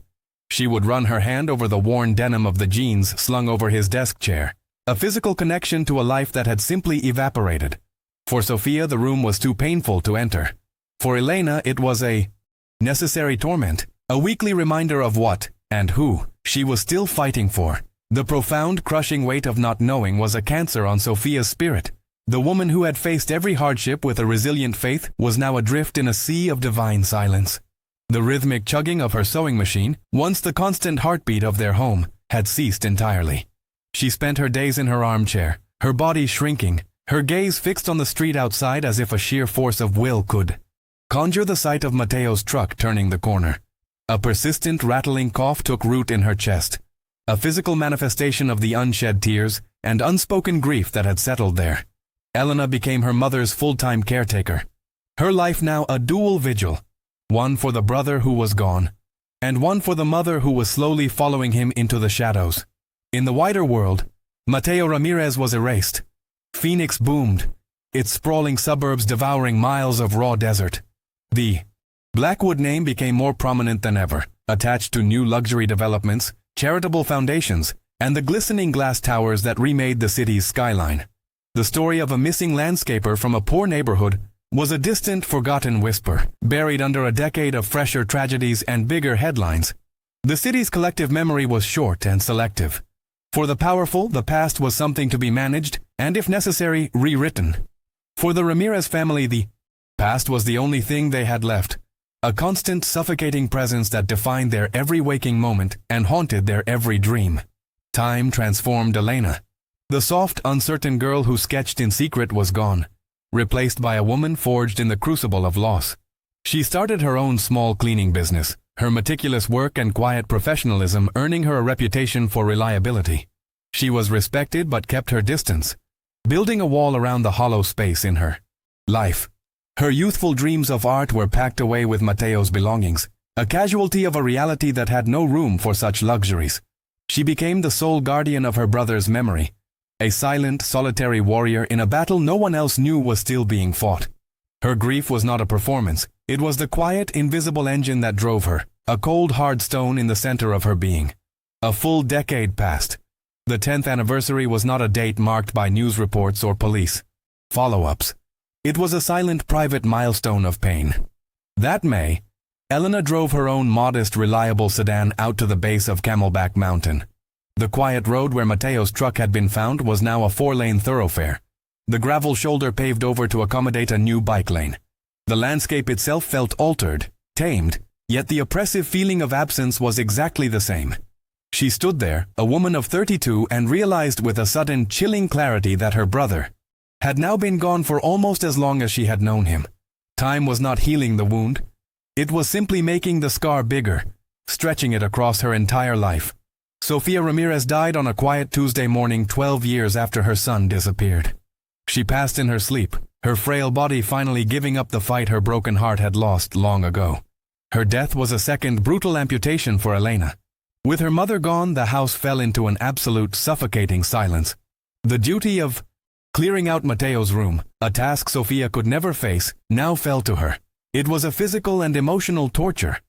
She would run her hand over the worn denim of the jeans slung over his desk chair, a physical connection to a life that had simply evaporated. For Sofia, the room was too painful to enter. For Elena, it was a necessary torment, a weekly reminder of what, and who, she was still fighting for. The profound, crushing weight of not knowing was a cancer on Sofia's spirit. The woman who had faced every hardship with a resilient faith was now adrift in a sea of divine silence. The rhythmic chugging of her sewing machine, once the constant heartbeat of their home, had ceased entirely. She spent her days in her armchair, her body shrinking, her gaze fixed on the street outside as if a sheer force of will could conjure the sight of Mateo's truck turning the corner. A persistent, rattling cough took root in her chest, a physical manifestation of the unshed tears and unspoken grief that had settled there. Elena became her mother's full-time caretaker, her life now a dual vigil, one for the brother who was gone, and one for the mother who was slowly following him into the shadows. In the wider world, Mateo Ramirez was erased. Phoenix boomed, its sprawling suburbs devouring miles of raw desert. The Blackwood name became more prominent than ever, attached to new luxury developments, charitable foundations, and the glistening glass towers that remade the city's skyline. The story of a missing landscaper from a poor neighborhood was a distant, forgotten whisper, buried under a decade of fresher tragedies and bigger headlines. The city's collective memory was short and selective. For the powerful, the past was something to be managed and, if necessary, rewritten. For the Ramirez family, the past was the only thing they had left, a constant, suffocating presence that defined their every waking moment and haunted their every dream. Time transformed Elena. The soft, uncertain girl who sketched in secret was gone, replaced by a woman forged in the crucible of loss. She started her own small cleaning business, her meticulous work and quiet professionalism earning her a reputation for reliability. She was respected but kept her distance, building a wall around the hollow space in her life. Her youthful dreams of art were packed away with Mateo's belongings, a casualty of a reality that had no room for such luxuries. She became the sole guardian of her brother's memory, a silent, solitary warrior in a battle no one else knew was still being fought. Her grief was not a performance, it was the quiet, invisible engine that drove her, a cold, hard stone in the center of her being. A full decade passed. The 10th anniversary was not a date marked by news reports or police follow-ups. It was a silent, private milestone of pain. That May, Elena drove her own modest, reliable sedan out to the base of Camelback Mountain. The quiet road where Mateo's truck had been found was now a 4-lane thoroughfare, the gravel shoulder paved over to accommodate a new bike lane. The landscape itself felt altered, tamed, yet the oppressive feeling of absence was exactly the same. She stood there, a woman of 32, and realized with a sudden, chilling clarity that her brother had now been gone for almost as long as she had known him. Time was not healing the wound. It was simply making the scar bigger, stretching it across her entire life. Sofia Ramirez died on a quiet Tuesday morning 12 years after her son disappeared. She passed in her sleep, her frail body finally giving up the fight her broken heart had lost long ago. Her death was a second brutal amputation for Elena. With her mother gone, the house fell into an absolute suffocating silence. The duty of clearing out Mateo's room, a task Sofia could never face, now fell to her. It was a physical and emotional torture.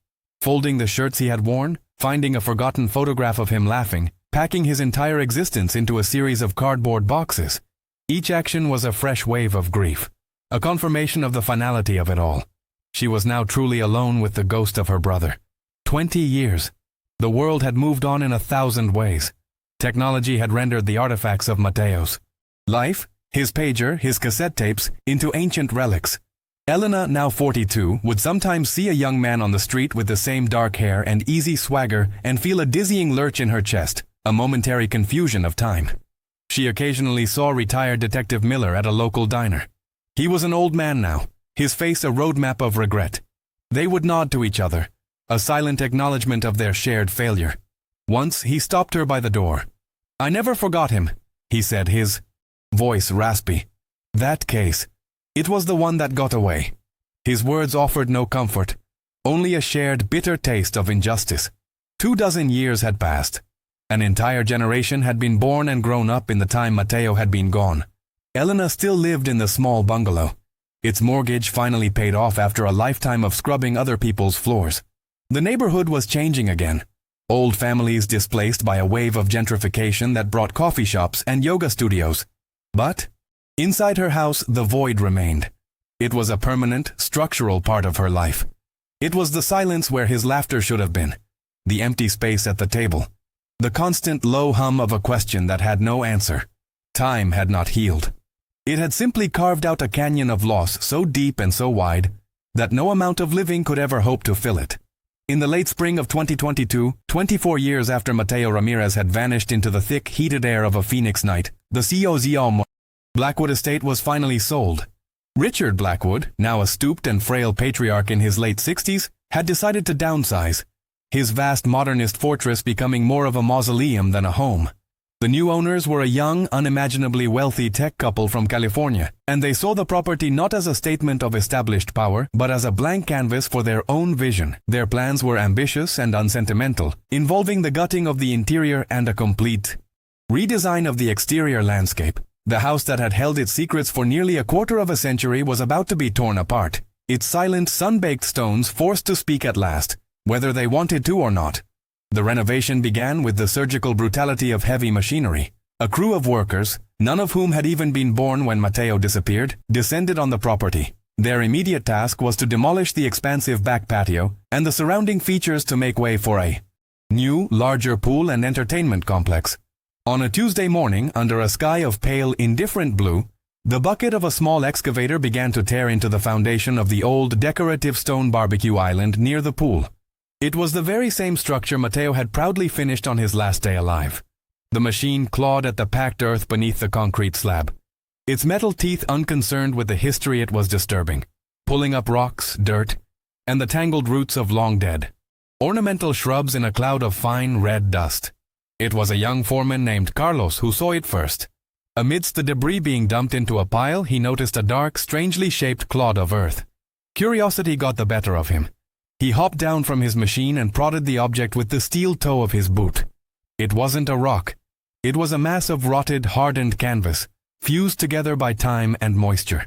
Folding the shirts he had worn, finding a forgotten photograph of him laughing, packing his entire existence into a series of cardboard boxes. Each action was a fresh wave of grief, a confirmation of the finality of it all. She was now truly alone with the ghost of her brother. 20 years. The world had moved on in 1,000 ways. Technology had rendered the artifacts of Mateo's life, his pager, his cassette tapes, into ancient relics. Elena, now 42, would sometimes see a young man on the street with the same dark hair and easy swagger and feel a dizzying lurch in her chest, a momentary confusion of time. She occasionally saw retired Detective Miller at a local diner. He was an old man now, his face a roadmap of regret. They would nod to each other, a silent acknowledgement of their shared failure. Once he stopped her by the door. "I never forgot him," he said, his voice raspy. That case. It was the one that got away. His words offered no comfort, only a shared bitter taste of injustice. 24 years had passed. An entire generation had been born and grown up in the time Mateo had been gone. Elena still lived in the small bungalow. Its mortgage finally paid off after a lifetime of scrubbing other people's floors. The neighborhood was changing again. Old families displaced by a wave of gentrification that brought coffee shops and yoga studios. But inside her house, the void remained. It was a permanent, structural part of her life. It was the silence where his laughter should have been, the empty space at the table, the constant low hum of a question that had no answer. Time had not healed. It had simply carved out a canyon of loss so deep and so wide that no amount of living could ever hope to fill it. In the late spring of 2022, 24 years after Mateo Ramirez had vanished into the thick, heated air of a Phoenix night, the COZOM Blackwood estate was finally sold. Richard Blackwood, now a stooped and frail patriarch in his late 60s, had decided to downsize, his vast modernist fortress becoming more of a mausoleum than a home. The new owners were a young, unimaginably wealthy tech couple from California, and they saw the property not as a statement of established power, but as a blank canvas for their own vision. Their plans were ambitious and unsentimental, involving the gutting of the interior and a complete redesign of the exterior landscape. The house that had held its secrets for nearly a quarter of a century was about to be torn apart, its silent, sun-baked stones forced to speak at last, whether they wanted to or not. The renovation began with the surgical brutality of heavy machinery. A crew of workers, none of whom had even been born when Mateo disappeared, descended on the property. Their immediate task was to demolish the expansive back patio and the surrounding features to make way for a new, larger pool and entertainment complex. On a Tuesday morning, under a sky of pale, indifferent blue, the bucket of a small excavator began to tear into the foundation of the old, decorative stone barbecue island near the pool. It was the very same structure Mateo had proudly finished on his last day alive. The machine clawed at the packed earth beneath the concrete slab, its metal teeth unconcerned with the history it was disturbing, pulling up rocks, dirt, and the tangled roots of long dead ornamental shrubs in a cloud of fine red dust. It was a young foreman named Carlos who saw it first. Amidst the debris being dumped into a pile, he noticed a dark, strangely shaped clod of earth. Curiosity got the better of him. He hopped down from his machine and prodded the object with the steel toe of his boot. It wasn't a rock. It was a mass of rotted, hardened canvas, fused together by time and moisture.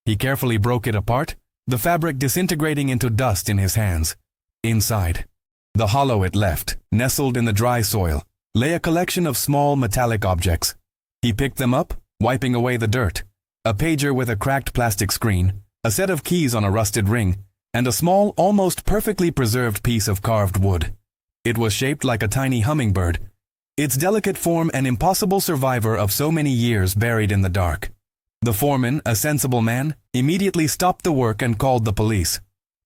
He carefully broke it apart, the fabric disintegrating into dust in his hands. Inside, the hollow it left, nestled in the dry soil, lay a collection of small metallic objects. He picked them up, wiping away the dirt. A pager with a cracked plastic screen, a set of keys on a rusted ring, and a small, almost perfectly preserved piece of carved wood. It was shaped like a tiny hummingbird, its delicate form an impossible survivor of so many years buried in the dark. The foreman, a sensible man, immediately stopped the work and called the police.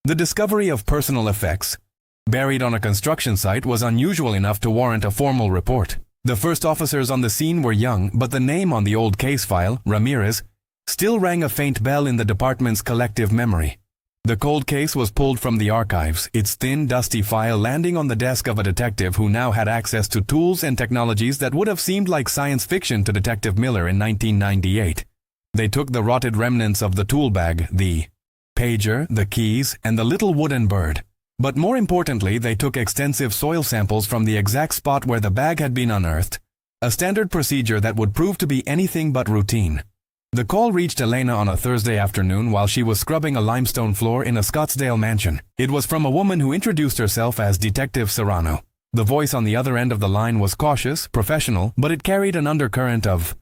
The discovery of personal effects buried on a construction site was unusual enough to warrant a formal report. The first officers on the scene were young, but the name on the old case file, Ramirez, still rang a faint bell in the department's collective memory. The cold case was pulled from the archives, its thin, dusty file landing on the desk of a detective who now had access to tools and technologies that would have seemed like science fiction to Detective Miller in 1998. They took the rotted remnants of the tool bag, the pager, the keys, and the little wooden bird. But more importantly, they took extensive soil samples from the exact spot where the bag had been unearthed, a standard procedure that would prove to be anything but routine. The call reached Elena on a Thursday afternoon while she was scrubbing a limestone floor in a Scottsdale mansion. It was from a woman who introduced herself as Detective Serrano. The voice on the other end of the line was cautious, professional, but it carried an undercurrent of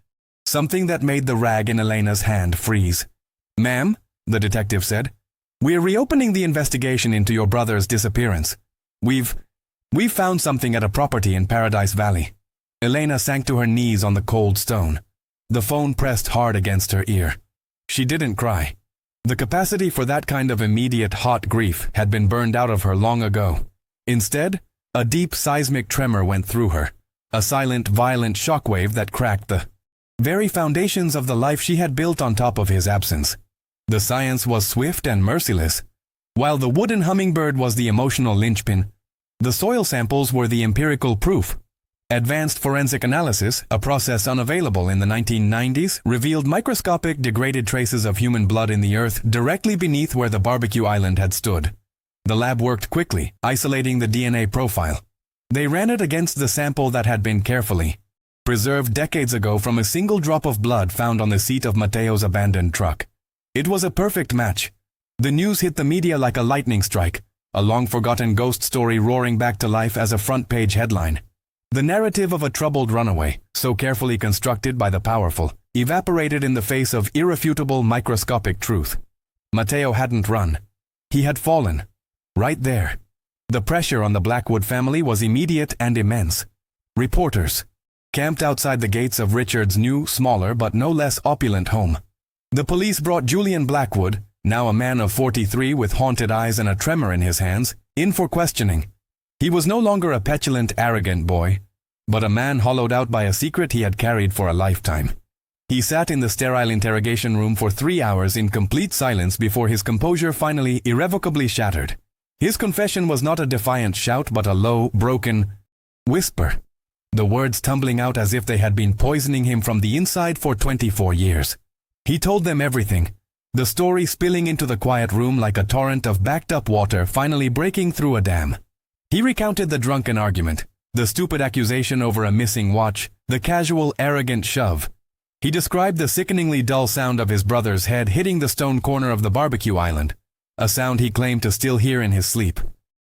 something that made the rag in Elena's hand freeze. "Ma'am," the detective said, "we're reopening the investigation into your brother's disappearance. We've found something at a property in Paradise Valley." Elena sank to her knees on the cold stone. The phone pressed hard against her ear. She didn't cry. The capacity for that kind of immediate hot grief had been burned out of her long ago. Instead, a deep seismic tremor went through her, a silent, violent shockwave that cracked the very foundations of the life she had built on top of his absence. The science was swift and merciless. While the wooden hummingbird was the emotional linchpin, the soil samples were the empirical proof. Advanced forensic analysis, a process unavailable in the 1990s, revealed microscopic degraded traces of human blood in the earth directly beneath where the barbecue island had stood. The lab worked quickly, isolating the DNA profile. They ran it against the sample that had been carefully preserved decades ago from a single drop of blood found on the seat of Mateo's abandoned truck. It was a perfect match. The news hit the media like a lightning strike, a long-forgotten ghost story roaring back to life as a front-page headline. The narrative of a troubled runaway, so carefully constructed by the powerful, evaporated in the face of irrefutable microscopic truth. Mateo hadn't run. He had fallen. Right there. The pressure on the Blackwood family was immediate and immense. Reporters camped outside the gates of Richard's new, smaller but no less opulent home. The police brought Julian Blackwood, now a man of 43 with haunted eyes and a tremor in his hands, in for questioning. He was no longer a petulant, arrogant boy, but a man hollowed out by a secret he had carried for a lifetime. He sat in the sterile interrogation room for 3 hours in complete silence before his composure finally irrevocably shattered. His confession was not a defiant shout but a low, broken whisper, the words tumbling out as if they had been poisoning him from the inside for 24 years. He told them everything, the story spilling into the quiet room like a torrent of backed-up water finally breaking through a dam. He recounted the drunken argument, the stupid accusation over a missing watch, the casual, arrogant shove. He described the sickeningly dull sound of his brother's head hitting the stone corner of the barbecue island, a sound he claimed to still hear in his sleep.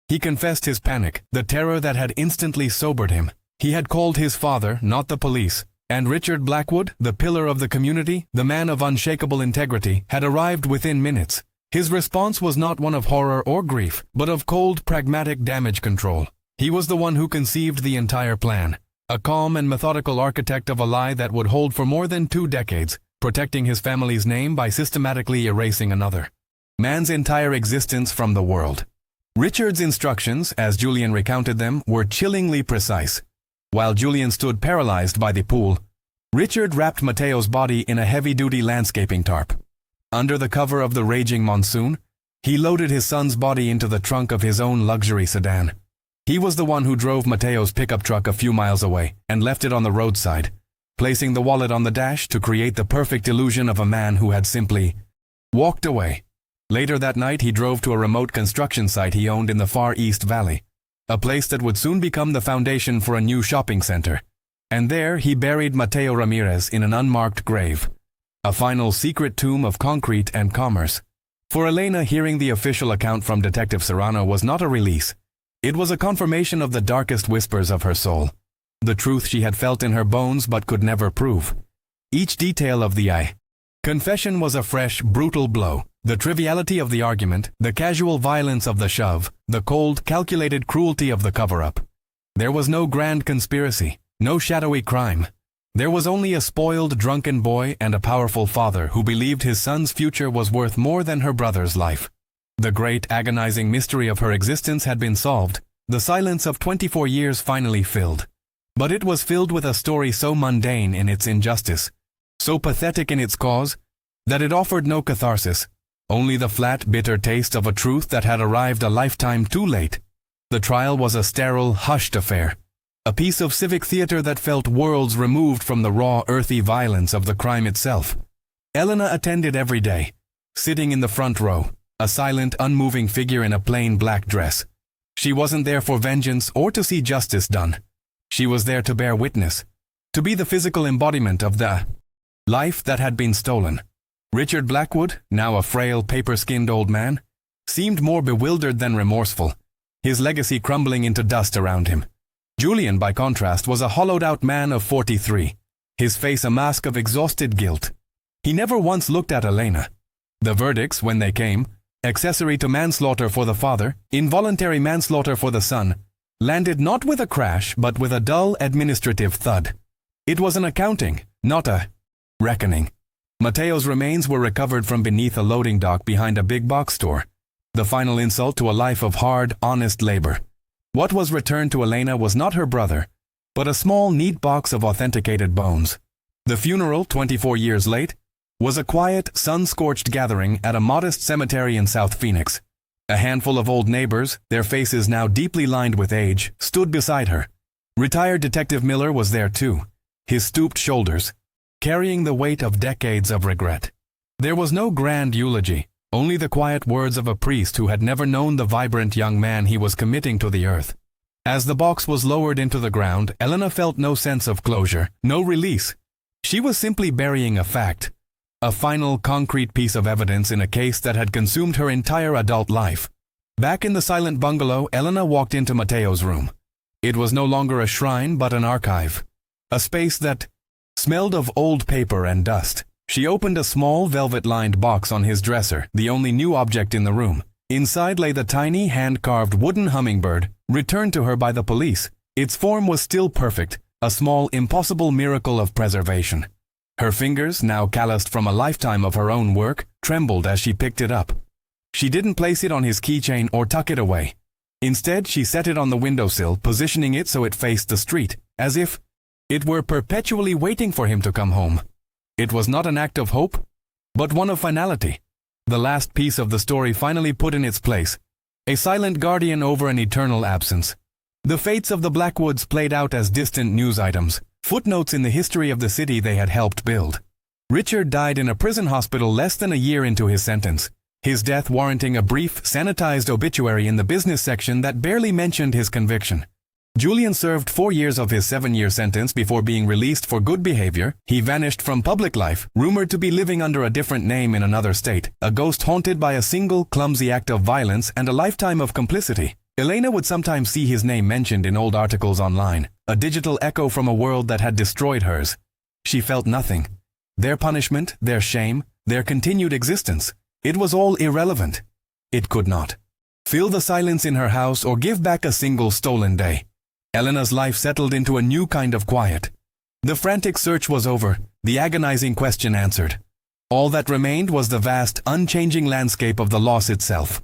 He confessed his panic, the terror that had instantly sobered him. He had called his father, not the police, and Richard Blackwood, the pillar of the community, the man of unshakable integrity, had arrived within minutes. His response was not one of horror or grief, but of cold, pragmatic damage control. He was the one who conceived the entire plan, a calm and methodical architect of a lie that would hold for more than 2 decades, protecting his family's name by systematically erasing another man's entire existence from the world. Richard's instructions, as Julian recounted them, were chillingly precise. While Julian stood paralyzed by the pool, Richard wrapped Mateo's body in a heavy-duty landscaping tarp. Under the cover of the raging monsoon, he loaded his son's body into the trunk of his own luxury sedan. He was the one who drove Mateo's pickup truck a few miles away and left it on the roadside, placing the wallet on the dash to create the perfect illusion of a man who had simply walked away. Later that night, he drove to a remote construction site he owned in the Far East Valley, a place that would soon become the foundation for a new shopping center. And there he buried Mateo Ramirez in an unmarked grave, a final secret tomb of concrete and commerce. For Elena, hearing the official account from Detective Serrano was not a release. It was a confirmation of the darkest whispers of her soul, the truth she had felt in her bones but could never prove. Each detail of the confession was a fresh, brutal blow. The triviality of the argument, the casual violence of the shove, the cold, calculated cruelty of the cover-up. There was no grand conspiracy, no shadowy crime. There was only a spoiled, drunken boy and a powerful father who believed his son's future was worth more than her brother's life. The great, agonizing mystery of her existence had been solved, the silence of 24 years finally filled. But it was filled with a story so mundane in its injustice, so pathetic in its cause, that it offered no catharsis, only the flat, bitter taste of a truth that had arrived a lifetime too late. The trial was a sterile, hushed affair, a piece of civic theater that felt worlds removed from the raw, earthy violence of the crime itself. Elena attended every day, sitting in the front row, a silent, unmoving figure in a plain black dress. She wasn't there for vengeance or to see justice done. She was there to bear witness, to be the physical embodiment of the life that had been stolen. Richard Blackwood, now a frail, paper-skinned old man, seemed more bewildered than remorseful, his legacy crumbling into dust around him. Julian, by contrast, was a hollowed-out man of 43, his face a mask of exhausted guilt. He never once looked at Elena. The verdicts, when they came, accessory to manslaughter for the father, involuntary manslaughter for the son, landed not with a crash but with a dull administrative thud. It was an accounting, not a reckoning. Mateo's remains were recovered from beneath a loading dock behind a big box store, the final insult to a life of hard, honest labor. What was returned to Elena was not her brother, but a small, neat box of authenticated bones. The funeral, 24 years late, was a quiet, sun-scorched gathering at a modest cemetery in South Phoenix. A handful of old neighbors, their faces now deeply lined with age, stood beside her. Retired Detective Miller was there too, his stooped shoulders carrying the weight of decades of regret. There was no grand eulogy, only the quiet words of a priest who had never known the vibrant young man he was committing to the earth. As the box was lowered into the ground, Elena felt no sense of closure, no release. She was simply burying a fact, a final, concrete piece of evidence in a case that had consumed her entire adult life. Back in the silent bungalow, Elena walked into Mateo's room. It was no longer a shrine but an archive, a space that smelled of old paper and dust. She opened a small, velvet-lined box on his dresser, the only new object in the room. Inside lay the tiny, hand-carved wooden hummingbird, returned to her by the police. Its form was still perfect, a small, impossible miracle of preservation. Her fingers, now calloused from a lifetime of her own work, trembled as she picked it up. She didn't place it on his keychain or tuck it away. Instead, she set it on the windowsill, positioning it so it faced the street, as if it were perpetually waiting for him to come home. It was not an act of hope, but one of finality. The last piece of the story finally put in its place, a silent guardian over an eternal absence. The fates of the Blackwoods played out as distant news items, footnotes in the history of the city they had helped build. Richard died in a prison hospital less than a year into his sentence, his death warranting a brief, sanitized obituary in the business section that barely mentioned his conviction. Julian served 4 years of his 7-year sentence before being released for good behavior. He vanished from public life, rumored to be living under a different name in another state, a ghost haunted by a single, clumsy act of violence and a lifetime of complicity. Elena would sometimes see his name mentioned in old articles online, a digital echo from a world that had destroyed hers. She felt nothing. Their punishment, their shame, their continued existence, it was all irrelevant. It could not fill the silence in her house or give back a single stolen day. Elena's life settled into a new kind of quiet. The frantic search was over, the agonizing question answered. All that remained was the vast, unchanging landscape of the loss itself.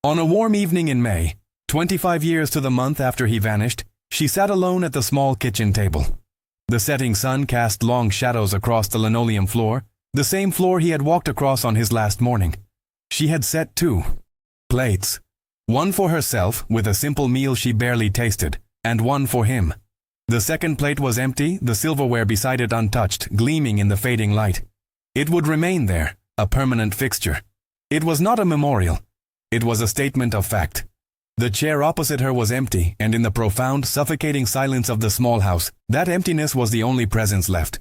On a warm evening in May, 25 years to the month after he vanished, she sat alone at the small kitchen table. The setting sun cast long shadows across the linoleum floor, the same floor he had walked across on his last morning. She had set 2 plates. One for herself, with a simple meal she barely tasted, and one for him. The second plate was empty, the silverware beside it untouched, gleaming in the fading light. It would remain there, a permanent fixture. It was not a memorial. It was a statement of fact. The chair opposite her was empty, and in the profound, suffocating silence of the small house, that emptiness was the only presence left.